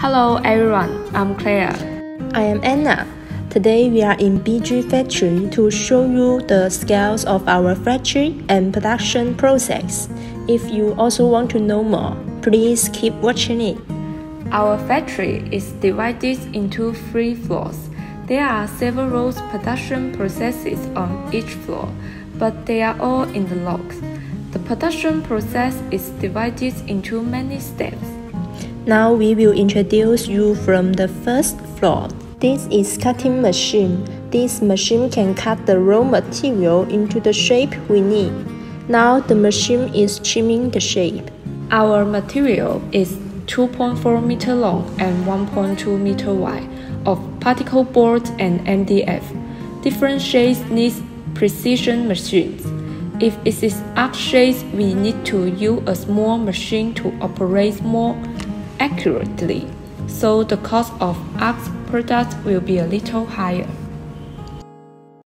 Hello everyone, I'm Claire. I am Anna. Today we are in BG Factory to show you the scales of our factory and production process. If you also want to know more, please keep watching it. Our factory is divided into 3 floors. There are several production processes on each floor, but they are all interlocked. The production process is divided into many steps. Now we will introduce you from the first floor. This is cutting machine. This machine can cut the raw material into the shape we need. Now the machine is trimming the shape. Our material is 2.4 meter long and 1.2 meter wide of particle board and MDF. Different shapes need precision machines. If it is arc shapes, we need to use a small machine to operate more accurately, so the cost of arc products will be a little higher.